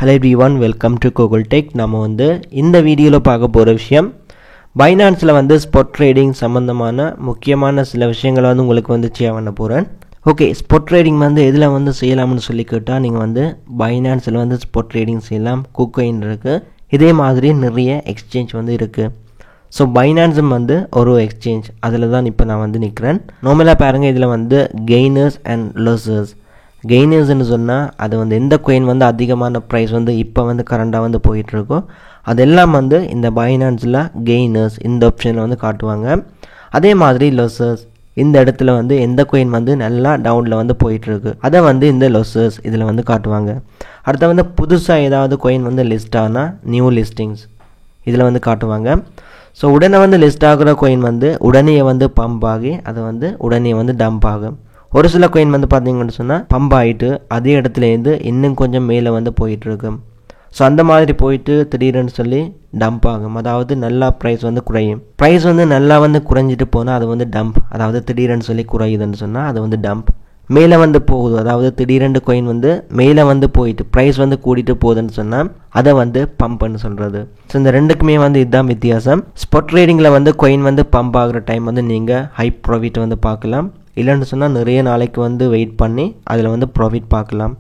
Hello everyone, welcome to Google Tech. நம்ம வந்து இந்த வீடியோல பார்க்க போற விஷயம் Binanceல வந்து ஸ்பாட் ட்ரேடிங் சம்பந்தமான முக்கியமான சில விஷயங்களை வந்து உங்களுக்கு வந்து ஷேர் பண்ண போறேன். ஓகே, ஸ்பாட் ட்ரேடிங் வந்து எதுல வந்து செய்யலாம்னு சொல்லி கேட்டா நீங்க வந்து Binanceல வந்து ஸ்பாட் ட்ரேடிங் செய்யலாம். KuCoin இருக்கு. இதே மாதிரி நிறைய எக்ஸ்சேஞ்ச் வந்து இருக்கு. ஸோ பைனான்ஸும் வந்து ஒரு எக்ஸ்சேஞ்ச் அதில் தான் இப்போ நான் வந்து நிற்கிறேன். நார்மலாக பாருங்கள், இதில் வந்து கெய்னர்ஸ் அண்ட் லாசர்ஸ். கெய்னர்ஸ்ன்னு சொன்னால் அது வந்து எந்த coin வந்து அதிகமான ப்ரைஸ் வந்து இப்போ வந்து கரண்டாக வந்து போயிட்டுருக்கோ அதெல்லாம் வந்து இந்த பைனான்ஸில் கெய்னர்ஸ் இந்த ஆப்ஷனில் வந்து காட்டுவாங்க. அதே மாதிரி லாசர்ஸ் இந்த இடத்துல வந்து எந்த coin வந்து நல்லா டவுனில் வந்து போயிட்டுருக்கு அதை வந்து இந்த லாசர்ஸ் இதில் வந்து காட்டுவாங்க. அடுத்த வந்து புதுசாக ஏதாவது coin வந்து லிஸ்ட் ஆனால் நியூ லிஸ்டிங்ஸ் இதில் வந்து காட்டுவாங்க. ஸோ உடனே வந்து லிஸ்ட் ஆகிற coin வந்து உடனே வந்து பம்ப் ஆகி அது வந்து உடனே வந்து டம்ப் ஆகும். ஒரு சில coin வந்து பார்த்தீங்கன்னு சொன்னால் பம்ப் ஆகிட்டு அதே இடத்துலேருந்து இன்னும் கொஞ்சம் மேலே வந்து போயிட்டுருக்கும். ஸோ அந்த மாதிரி போயிட்டு திடீர்னு சொல்லி டம்ப் ஆகும். அதாவது நல்லா ப்ரைஸ் வந்து குறையும். ப்ரைஸ் வந்து நல்லா வந்து குறைஞ்சிட்டு போனால் அது வந்து டம்ப். அதாவது திடீர்னு சொல்லி குறையுதுன்னு சொன்னால் அது வந்து டம்ப். மேலே வந்து போகுது, அதாவது திடீரெண்டு coin வந்து மேலே வந்து போயிட்டு ப்ரைஸ் வந்து கூட்டிகிட்டு போகுதுன்னு சொன்னால் அதை வந்து பம்ப்னு சொல்கிறது. ஸோ இந்த ரெண்டுக்குமே வந்து இதுதான் வித்தியாசம். ஸ்பாட் ட்ரேடிங்கில் வந்து coin வந்து பம்ப் ஆகிற டைம் வந்து நீங்கள் ஹை ப்ராஃபிட் வந்து பார்க்கலாம். இல்லைன்னு சொன்னால் நிறைய நாளைக்கு வந்து வெயிட் பண்ணி அதில் வந்து ப்ராஃபிட் பார்க்கலாம்.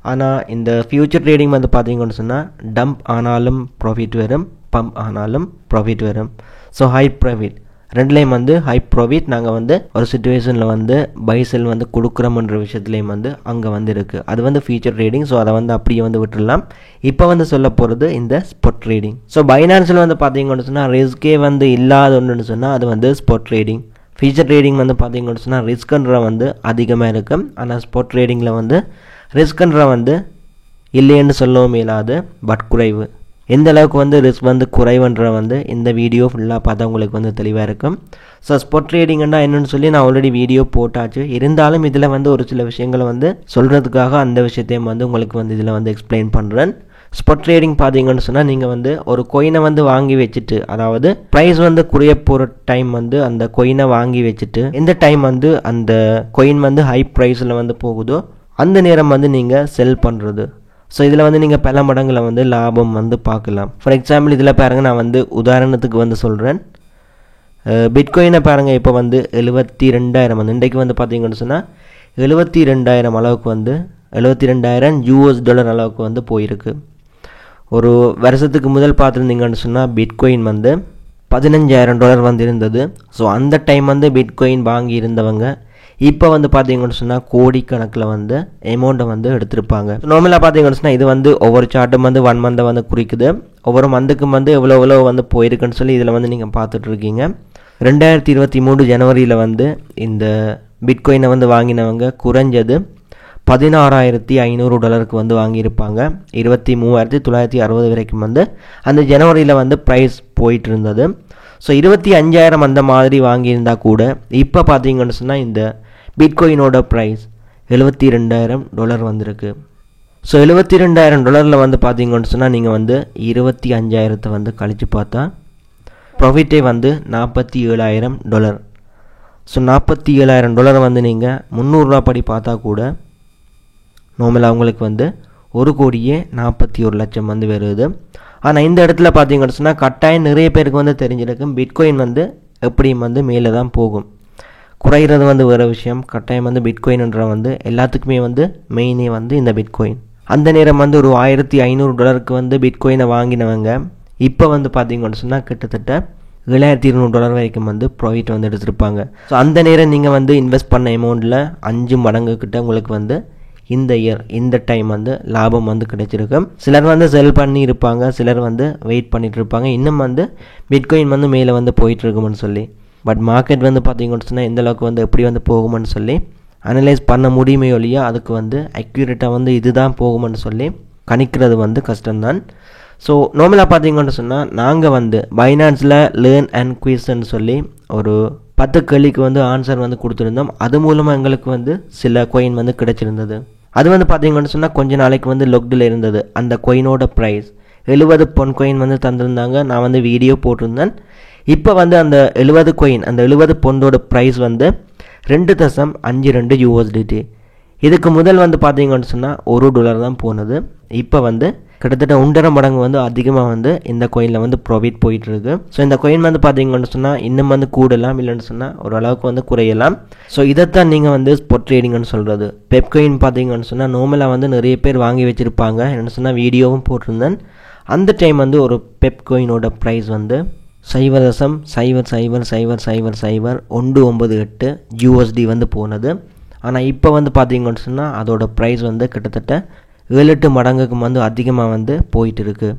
ஆனால் இந்த ஃபியூச்சர் ட்ரேடிங் வந்து பார்த்தீங்கன்னு சொன்னால் டம்ப் ஆனாலும் ப்ராஃபிட் வரும், பம்ப் ஆனாலும் ப்ராஃபிட் வரும். ஸோ ஹை ப்ராஃபிட் ரெண்டுலேயும் வந்து ஹை ப்ராஃபிட் நாங்கள் வந்து ஒரு சுச்சுவேஷனில் வந்து பை செல் வந்து கொடுக்குறோம்ன்ற விஷயத்துலேயும் வந்து அங்கே வந்து இருக்குது. அது வந்து ஃபியூச்சர் ட்ரேடிங். ஸோ அதை வந்து அப்படியே வந்து விட்டுடலாம். இப்போ வந்து சொல்ல போகிறது இந்த ஸ்பாட் ட்ரேடிங். ஸோ பைனான்ஸில் வந்து பார்த்தீங்கன்னு சொன்னால் ரிஸ்கே வந்து இல்லாத ஒன்றுன்னு சொன்னால் அது வந்து ஸ்பாட் ட்ரேடிங். ஃபியூச்சர் ட்ரேடிங் வந்து பார்த்தீங்கன்னு சொன்னால் ரிஸ்க்குன்ற வந்து அதிகமாக இருக்கும். ஆனால் ஸ்பாட் ட்ரேடிங்கில் வந்து ரிஸ்க்குன்ற வந்து இல்லைன்னு சொல்லவும் இயலாது, பட் குறைவு. எந்த அளவுக்கு வந்து ரிஸ்க் வந்து குறைவுன்ற வந்து இந்த வீடியோ ஃபுல்லாக பார்த்தா உங்களுக்கு வந்து தெளிவாக இருக்கும். ஸோ ஸ்பாட் ட்ரேடிங்னா என்னென்னு சொல்லி நான் ஆல்ரெடி வீடியோ போட்டாச்சு. இருந்தாலும் இதில் வந்து ஒரு சில விஷயங்களை வந்து சொல்கிறதுக்காக அந்த விஷயத்தையும் வந்து உங்களுக்கு வந்து இதில் வந்து எக்ஸ்பிளைன் பண்ணுறேன். ஸ்பாட் ட்ரேடிங் பார்த்தீங்கன்னு சொன்னால் நீங்கள் வந்து ஒரு coin வந்து வாங்கி வச்சுட்டு, அதாவது ப்ரைஸ் வந்து குறைய போகிற டைம் வந்து அந்த coin வாங்கி வச்சுட்டு எந்த டைம் வந்து அந்த coin வந்து ஹை ப்ரைஸில் வந்து போகுதோ அந்த நேரம் வந்து நீங்கள் செல் பண்ணுறது. ஸோ இதில் வந்து நீங்கள் பல மடங்களை வந்து லாபம் வந்து பார்க்கலாம். ஃபார் எக்ஸாம்பிள் இதில் பாருங்கள், நான் வந்து உதாரணத்துக்கு வந்து சொல்கிறேன். பிட்காயினை பாருங்கள், இப்போ வந்து 72,000 வந்து இன்றைக்கு வந்து பார்த்தீங்கன்னு சொன்னால் 72,000 அளவுக்கு வந்து $72,000 அளவுக்கு வந்து போயிருக்கு. ஒரு வருஷத்துக்கு முதல் பார்த்துருந்தீங்கன்னு சொன்னால் பிட்காயின் வந்து $15,000 வந்து இருந்தது. ஸோ அந்த டைம் வந்து பிட்காயின் வாங்கி இருந்தவங்க இப்போ வந்து பார்த்தீங்கன்னு சொன்னால் கோடிக்கணக்கில் வந்து அமௌண்ட்டை வந்து எடுத்திருப்பாங்க. நார்மலாக பார்த்தீங்கன்னு சொன்னால் இது வந்து ஒவ்வொரு சார்ட்டும் வந்து 1 மந்தை வந்து குறிக்குது. ஒவ்வொரு மந்த்துக்கும் வந்து எவ்வளோ வந்து போயிருக்குன்னு சொல்லி இதில் வந்து நீங்கள் பார்த்துட்ருக்கீங்க. 2023 ஜனவரியில் வந்து இந்த பிட்காயினை வந்து வாங்கினவங்க குறைஞ்சது $16,500 வந்து வாங்கியிருப்பாங்க. 23,960 வரைக்கும் வந்து அந்த ஜனவரியில் வந்து ப்ரைஸ் போயிட்டு இருந்தது. ஸோ 25,000 அந்த மாதிரி வாங்கியிருந்தா கூட இப்போ பார்த்தீங்கன்னு சொன்னால் இந்த பிட்காயினோட ப்ரைஸ் $72,000 வந்திருக்கு. ஸோ $72,000 வந்து பார்த்தீங்கன்னு சொன்னால் நீங்கள் வந்து 25,000 வந்து கழித்து பார்த்தா ப்ராஃபிட்டே வந்து $47,000. ஸோ $47,000 வந்து நீங்கள் 300 ரூபா படி பார்த்தா கூட நார்மலாக உங்களுக்கு வந்து 1,41,00,000 வந்து வருது. ஆனால் இந்த இடத்துல பார்த்தீங்கன்னு சொன்னால் கட்டாயம் நிறைய பேருக்கு வந்து தெரிஞ்சிருக்கும் பிட்காயின் வந்து எப்படியும் வந்து மேலே தான் போகும். குறைகிறது வந்து வேறு விஷயம். கட்டாயம் வந்து பிட்காயின்ன்ற வந்து எல்லாத்துக்குமே வந்து மெயினே வந்து இந்த பிட்காயின். அந்த நேரம் வந்து ஒரு $1,500 வந்து பிட்காயினை வாங்கினவங்க இப்போ வந்து பார்த்தீங்கன்னு சொன்னால் கிட்டத்தட்ட $7,200 வரைக்கும் வந்து ப்ராஃபிட் வந்து எடுத்திருப்பாங்க. ஸோ அந்த நேரம் நீங்கள் வந்து இன்வெஸ்ட் பண்ண அமௌண்ட்டில் 5 மடங்கு கிட்ட உங்களுக்கு வந்து இந்த இயர் இந்த டைம் வந்து லாபம் வந்து கிடைச்சிருக்கும். சிலர் வந்து செல் பண்ணி இருப்பாங்க, சிலர் வந்து வெயிட் பண்ணிட்டு இருப்பாங்க இன்னும் வந்து பிட்காயின் வந்து மேலே வந்து போயிட்டு இருக்குமென்னு சொல்லி. பட் மார்க்கெட் வந்து பார்த்தீங்கன்னு சொன்னால் எந்த அளவுக்கு வந்து எப்படி வந்து போகுமென்னு சொல்லி அனலைஸ் பண்ண முடியுமே ஒழியா அதுக்கு வந்து அக்யூரேட்டாக வந்து இதுதான் போகுமென்னு சொல்லி கணிக்கிறது வந்து கஷ்டம்தான். ஸோ நார்மலாக பார்த்தீங்கன்னு சொன்னால் நாங்கள் வந்து பைனான்ஸில் லேர்ன் அண்ட் குவிஸ்ன்னு சொல்லி ஒரு 10 கேள்விக்கு வந்து ஆன்சர் வந்து கொடுத்துருந்தோம். அது மூலமாக எங்களுக்கு வந்து சில coin வந்து கிடைச்சிருந்தது. அது வந்து பார்த்தீங்கன்னு சொன்னால் கொஞ்ச நாளைக்கு வந்து லொக்டில் இருந்தது. அந்த coinோட ப்ரைஸ் 70 பொன் coin வந்து தந்திருந்தாங்க. நான் வந்து வீடியோ போட்டிருந்தேன். இப்போ வந்து அந்த 70 coin அந்த 70 பொண்டோட ப்ரைஸ் வந்து $2.52 USDT. இதுக்கு முதல் வந்து பார்த்தீங்கன்னு சொன்னால் $1 தான் போனது. இப்போ வந்து கிட்டத்தட்ட 1.5 மடங்கு வந்து அதிகமாக வந்து இந்த கோயினில் வந்து ப்ராஃபிட் போயிட்டுருக்கு. ஸோ இந்த கோயின் வந்து பார்த்தீங்கன்னு சொன்னால் இன்னும் வந்து கூடலாம், இல்லைன்னு சொன்னால் ஓரளவுக்கு வந்து குறையலாம். ஸோ இதைத்தான் நீங்கள் வந்து ஸ்பாட் ட்ரேடிங்னு சொல்கிறது. பெப் கோயின் பார்த்தீங்கன்னு சொன்னால் நார்மலாக வந்து நிறைய பேர் வாங்கி வச்சுருப்பாங்க. என்னென்னு சொன்னால் வீடியோவும் போட்டிருந்தேன். அந்த டைம் வந்து ஒரு பெப் கோயினோட ப்ரைஸ் வந்து 0.000000198 USD வந்து போனது. ஆனால் இப்போ வந்து பார்த்தீங்கன்னு சொன்னால் அதோட ப்ரைஸ் வந்து கிட்டத்தட்ட 7-8 மடங்குக்கு வந்து அதிகமாக வந்து போயிட்டு இருக்குது.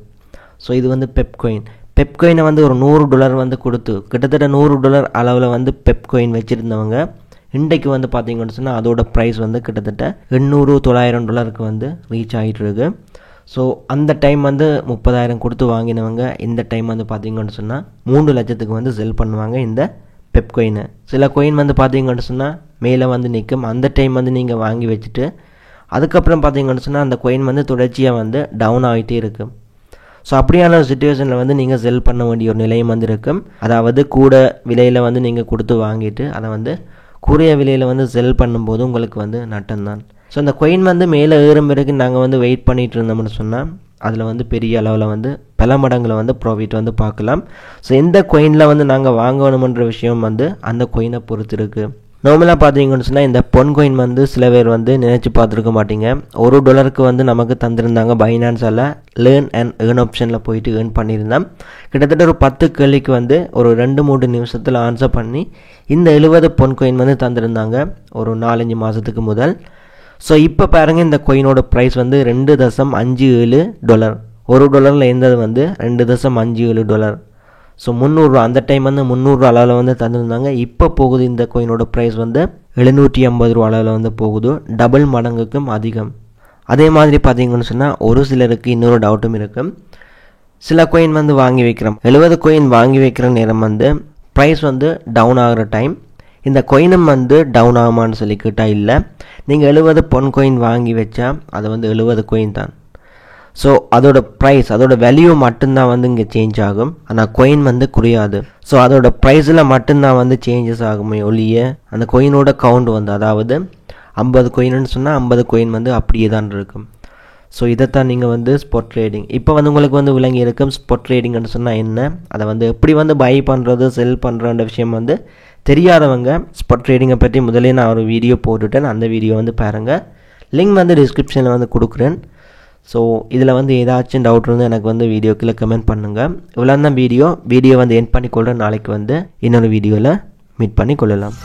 ஸோ இது வந்து பெப் கோயின். பெப் கோயினை வந்து ஒரு $100 வந்து கொடுத்து கிட்டத்தட்ட $100 அளவில் வந்து பெப் கோயின் வச்சுருந்தவங்க இன்றைக்கு வந்து பார்த்தீங்கன்னு சொன்னால் அதோட ப்ரைஸ் வந்து கிட்டத்தட்ட $800-900 வந்து ரீச் ஆகிட்டு இருக்கு. ஸோ அந்த டைம் வந்து 30,000 கொடுத்து வாங்கினவங்க இந்த டைம் வந்து பார்த்தீங்கன்னு சொன்னால் 3 லட்சத்துக்கு வந்து செல் பண்ணுவாங்க இந்த பெப் கோயினை. சில கோயின் வந்து பார்த்தீங்கன்னு சொன்னால் மேலே வந்து நிற்கும். அந்த டைம் வந்து நீங்கள் வாங்கி வச்சுட்டு அதுக்கப்புறம் பார்த்தீங்கன்னு சொன்னால் அந்த கோயின் வந்து தொடர்ச்சியாக வந்து டவுன் ஆகிட்டே இருக்கும். ஸோ அப்படியான ஒரு சுச்சுவேஷனில் வந்து நீங்கள் செல் பண்ண வேண்டிய ஒரு நிலையம் வந்து இருக்கும். அதாவது கூட விலையில் வந்து நீங்கள் கொடுத்து வாங்கிட்டு அதை வந்து குறைய விலையில் வந்து செல் பண்ணும்போது உங்களுக்கு வந்து நட்டம்தான். ஸோ அந்த கோயின் வந்து மேலே ஏறும் பிறகு நாங்கள் வந்து வெயிட் பண்ணிகிட்டு இருந்தோம்னு சொன்னால் அதில் வந்து பெரிய அளவில் வந்து பல மடங்கில் வந்து ப்ராஃபிட் வந்து பார்க்கலாம். ஸோ எந்த கோயினில் வந்து நாங்கள் வாங்கணுமன்ற விஷயம் வந்து அந்த கோயினை பொறுத்து இருக்குது. நார்மலாக பார்த்தீங்கன்னு சொன்னால் இந்த பொன் கோயின் வந்து சில பேர் வந்து நினச்சி பார்த்துருக்க மாட்டீங்க. $1 வந்து நமக்கு தந்திருந்தாங்க பைனான்ஸால் லேர்ன் அண்ட் ஏர்ன் ஆப்ஷனில் போயிட்டு ஏர்ன் பண்ணியிருந்தேன். கிட்டத்தட்ட ஒரு 10 கேள்விக்கு வந்து ஒரு 2-3 நிமிஷத்தில் ஆன்சர் பண்ணி இந்த 70 பொன் கோயின் வந்து தந்திருந்தாங்க ஒரு 4-5 மாதத்துக்கு முதல். ஸோ இப்போ பாருங்கள் இந்த கோயினோட ப்ரைஸ் வந்து $2.57. $1 இருந்தது வந்து $2.57. ஸோ 300 அந்த டைம் வந்து 300 அளவில் வந்து தந்துருந்தாங்க. இப்போ போகுது இந்த கோயினோட ப்ரைஸ் வந்து $750 அளவில் வந்து போகுது. டபுள் மடங்குக்கும் அதிகம். அதே மாதிரி பார்த்தீங்கன்னு சொன்னால் ஒரு சிலருக்கு இன்னொரு டவுட்டும் இருக்கும். சில கோயின் வந்து வாங்கி வைக்கிறோம். 70 கோயின் வாங்கி வைக்கிற நேரம் வந்து ப்ரைஸ் வந்து டவுன் ஆகிற டைம். இந்த கோயினும் வந்து டவுன் ஆகுமான்னு சொல்லி கேட்டால் இல்லை. நீங்கள் 70 பொன் கோயின் வாங்கி வச்சா அது வந்து 70 கோயின் தான். ஸோ அதோட ப்ரைஸ் அதோட வேல்யூ மட்டும்தான் வந்து இங்கே சேஞ்ச் ஆகும். ஆனால் கோயின் வந்து குறையாது. ஸோ அதோட ப்ரைஸில் மட்டும்தான் வந்து சேஞ்சஸ் ஆகுமே ஒழிய அந்த கோயினோட கவுண்ட் வந்து அதாவது 50 கோயின்னு சொன்னால் 50 கோயின் வந்து அப்படியே தான் இருக்கும். ஸோ இதைத்தான் நீங்கள் வந்து ஸ்பாட் ட்ரேடிங் இப்போ வந்து உங்களுக்கு வந்து விளங்கி இருக்கும். ஸ்பாட் ட்ரேடிங்னு சொன்னால் என்ன, அதை வந்து எப்படி வந்து பை பண்ணுறது செல் பண்ணுறன்ற விஷயம் வந்து தெரியாதவங்க ஸ்பாட் ட்ரேடிங்கை பற்றி முதலே நான் ஒரு வீடியோ போட்டுட்டேன். அந்த வீடியோ வந்து பாருங்கள். லிங்க் வந்து டிஸ்கிரிப்ஷனில் வந்து கொடுக்குறேன். ஸோ இதில் வந்து ஏதாச்சும் டவுட் இருந்தால் எனக்கு வந்து வீடியோக்குள்ளே கமெண்ட் பண்ணுங்கள். இவ்வளோ தான் வீடியோ வந்து எண்ட் பண்ணிக்கொள்கிறேன். நாளைக்கு வந்து இன்னொரு வீடியோவில் மீட் பண்ணி கொள்ளலாம்.